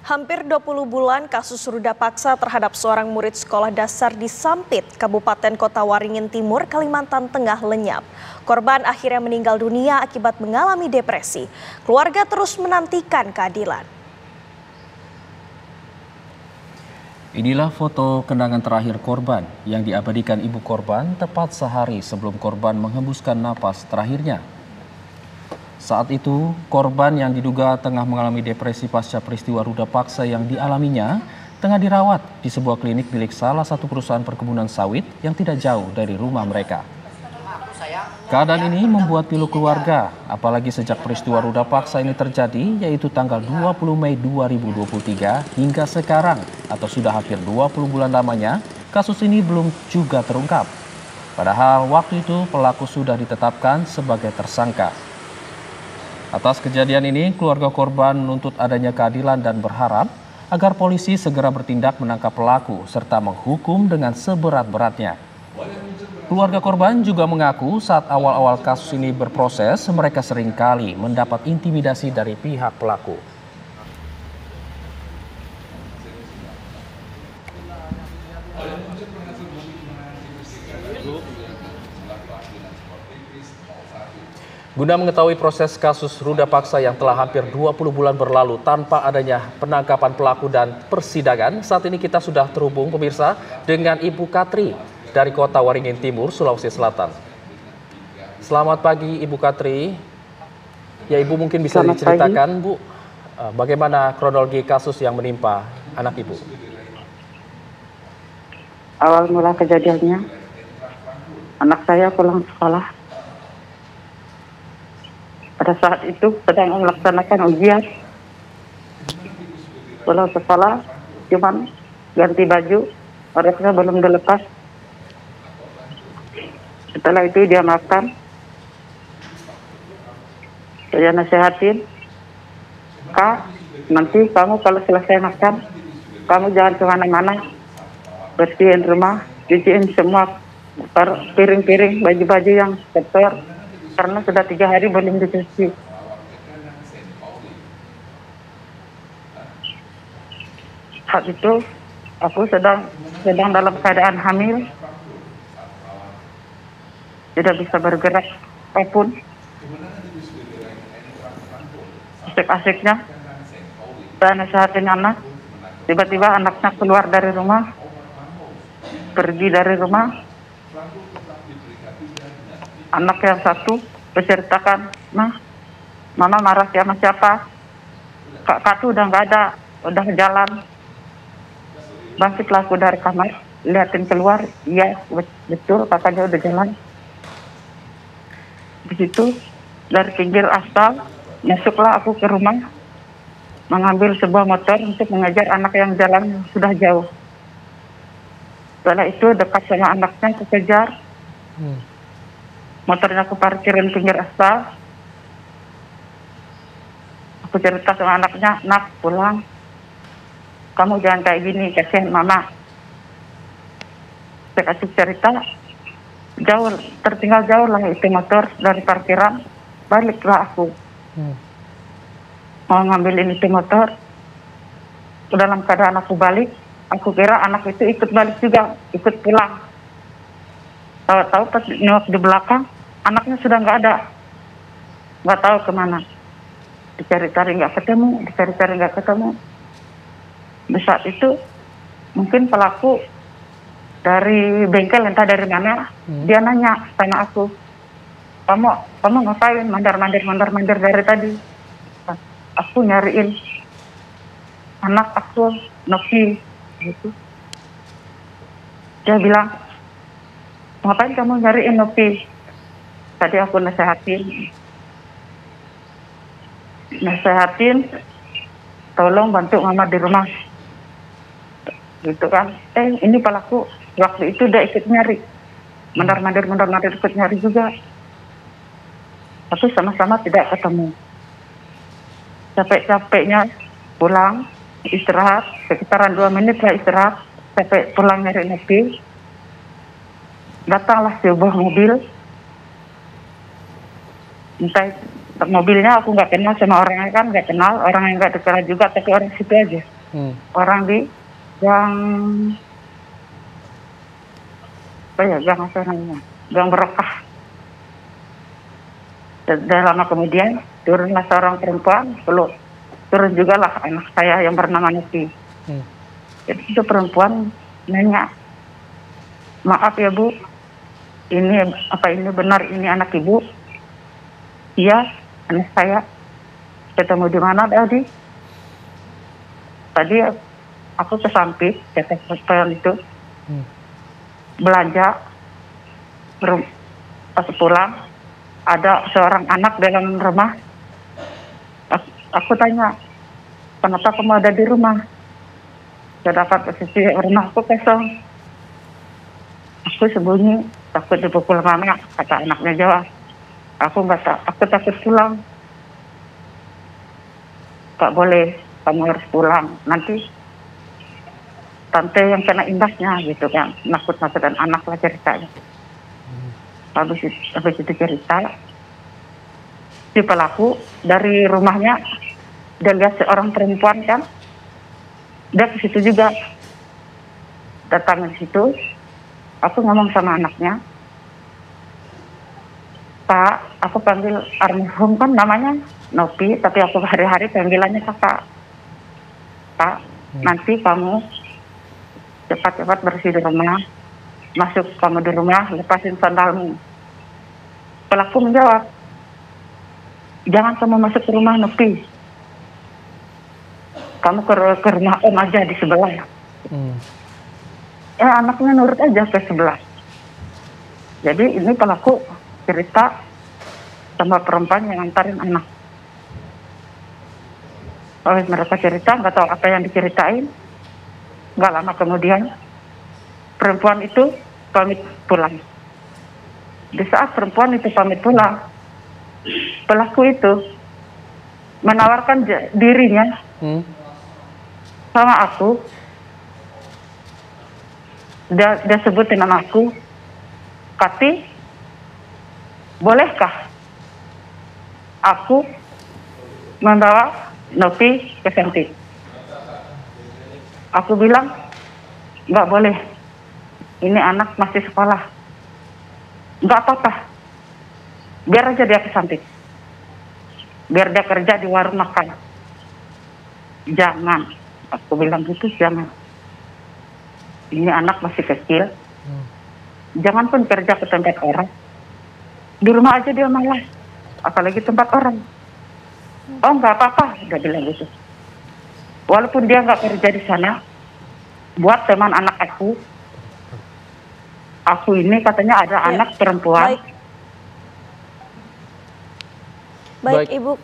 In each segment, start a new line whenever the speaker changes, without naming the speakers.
Hampir 20 bulan kasus ruda paksa terhadap seorang murid sekolah dasar di Sampit, Kabupaten Kota Waringin Timur, Kalimantan Tengah lenyap. Korban akhirnya meninggal dunia akibat mengalami depresi. Keluarga terus menantikan keadilan.
Inilah foto kenangan terakhir korban yang diabadikan ibu korban tepat sehari sebelum korban menghembuskan napas terakhirnya. Saat itu, korban yang diduga tengah mengalami depresi pasca peristiwa ruda paksa yang dialaminya tengah dirawat di sebuah klinik milik salah satu perusahaan perkebunan sawit yang tidak jauh dari rumah mereka. Keadaan ini membuat pilu keluarga, apalagi sejak peristiwa ruda paksa ini terjadi, yaitu tanggal 20 Mei 2023 hingga sekarang, atau sudah hampir 20 bulan lamanya, kasus ini belum juga terungkap. Padahal waktu itu pelaku sudah ditetapkan sebagai tersangka. Atas kejadian ini, keluarga korban menuntut adanya keadilan dan berharap agar polisi segera bertindak menangkap pelaku serta menghukum dengan seberat-beratnya. Keluarga korban juga mengaku saat awal-awal kasus ini berproses, mereka seringkali mendapat intimidasi dari pihak pelaku. Guna mengetahui proses kasus ruda paksa yang telah hampir 20 bulan berlalu tanpa adanya penangkapan pelaku dan persidangan, saat ini kita sudah terhubung pemirsa dengan Ibu Katri dari Kota Waringin Timur, Sulawesi Selatan. Selamat pagi Ibu Katri. Ya Ibu mungkin bisa diceritakan Bu, bagaimana kronologi kasus yang menimpa anak Ibu?
Awal mula kejadiannya, anak saya pulang sekolah. Pada saat itu sedang melaksanakan ujian. Pulang sekolah, cuman ganti baju, orangnya belum dilepas. Setelah itu dia makan. Saya nasihatin, Kak, nanti kamu kalau selesai makan, kamu jangan kemana-mana. Bersihin rumah, cuciin semua piring-piring, baju-baju yang kotor. Karena sudah 3 hari belum dicuci. Saat itu aku sedang dalam keadaan hamil, tidak bisa bergerak apapun. Asik-asiknya saya nasihatin anak, tiba-tiba anaknya keluar dari rumah, pergi dari rumah. Anak yang satu berceritakan, Mama marah sama siapa? Kak tuh udah nggak ada, udah jalan. Bangkitlah aku dari kamar, liatin keluar, iya betul kakaknya udah jalan. Di situ dari pinggir aspal, masuklah aku ke rumah, mengambil sebuah motor untuk mengejar anak yang jalan sudah jauh. Setelah itu dekat sama anaknya, aku kejar. Motornya aku parkirin pinggir aspal. Aku cerita sama anaknya, nak pulang. Kamu jangan kayak gini, kasihan mama. Saya kasih cerita, tertinggal jauh lah itu motor dari parkiran. Baliklah aku. Mau ngambilin itu motor. Dalam keadaan aku balik, aku kira anak itu ikut balik juga, ikut pulang. Tahu-tahu pas nengok di belakang, anaknya sudah nggak ada, nggak tahu kemana. Dicari-cari nggak ketemu. Di saat itu mungkin pelaku dari bengkel entah dari mana, dia nanya sama aku, kamu ngapain mandar-mandir dari tadi? Aku nyariin anak aku, Novi, gitu. Dia bilang, ngapain kamu nyariin Novi? Tadi aku nasehatin, tolong bantu mama di rumah, gitu kan. Ini pelaku waktu itu dia ikut nyari, mandar-mandir ikut nyari juga. Tapi sama-sama tidak ketemu. Capek-capeknya pulang, istirahat, sekitaran 2 menit lah istirahat, capek pulang nyari Novi. Datanglah sebuah mobil. Entah mobilnya aku nggak kenal sama orangnya, kan nggak kenal, orang yang nggak dikenal juga, tapi orang situ aja. Orang di gang apa ya, gang apa namanya, gang Berkah. Dan lama kemudian turunlah seorang perempuan, turun juga lah anak saya yang bernama Nuti. Jadi itu perempuan nanya, maaf ya Bu, ini benar ini anak Ibu? Iya, anak saya. Ketemu di mana tadi? Tadi aku ke Sampit, ke hotel itu, belanja. Pas pulang, ada seorang anak dalam rumah. Aku tanya, kenapa kamu ada di rumah? Saya dapat posisi rumahku kosong. Aku sembunyi, takut dipukul mama, kata anaknya jawab. Aku takut pulang. Tak boleh, kamu harus pulang. Nanti tante yang kena imbasnya gitu kan. Nakut-nakutan anak lah ceritanya. Habis itu cerita, si pelaku dari rumahnya, dia lihat seorang perempuan kan. Dia ke situ juga. Datang ke situ, aku ngomong sama anaknya, Pak, aku panggil almarhum kan namanya Nopi, tapi aku hari-hari panggilannya kakak. Pak, nanti kamu cepat-cepat bersih di rumah, masuk kamu di rumah, lepasin sandalmu. Pelaku menjawab, jangan kamu masuk ke rumah Nopi. Kamu ke rumah Om aja di sebelah. Ya anaknya nurut aja ke sebelah. Jadi ini pelaku cerita sama perempuan yang ngantarin anak. Oleh mereka cerita, nggak tahu apa yang diceritain. Nggak lama kemudian, perempuan itu pamit pulang. Di saat perempuan itu pamit pulang, pelaku itu menawarkan dirinya sama aku. Dia sebutin nama aku, Kati, bolehkah aku membawa Nopi ke Santi? Aku bilang, nggak boleh. Ini anak masih sekolah. Nggak apa-apa. Biar aja dia ke Santi. Biar dia kerja di warung makan. Jangan. Aku bilang gitu, jangan. Ini anak masih kecil. Jangan pun kerja ke tempat orang. Di rumah aja dia malas. Apalagi tempat orang. Oh nggak apa-apa, dia bilang gitu. Walaupun dia nggak kerja di sana, buat teman anak aku ini katanya ada anak perempuan.
Baik, Ibu.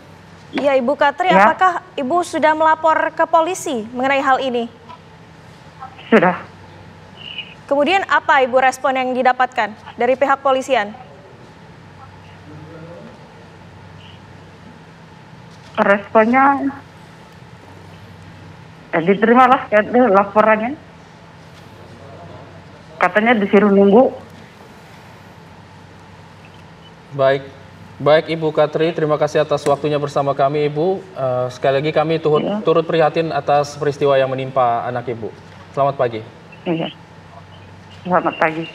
Ya, Ibu Katri, apakah Ibu sudah melapor ke polisi mengenai hal ini?
Sudah.
Kemudian apa Ibu respon yang didapatkan dari pihak polisian?
Responnya diterimalah laporannya. Katanya disuruh nunggu.
Baik Ibu Katri, terima kasih atas waktunya bersama kami Ibu. Sekali lagi kami turut prihatin atas peristiwa yang menimpa anak Ibu. Selamat pagi.
Iya. Selamat pagi.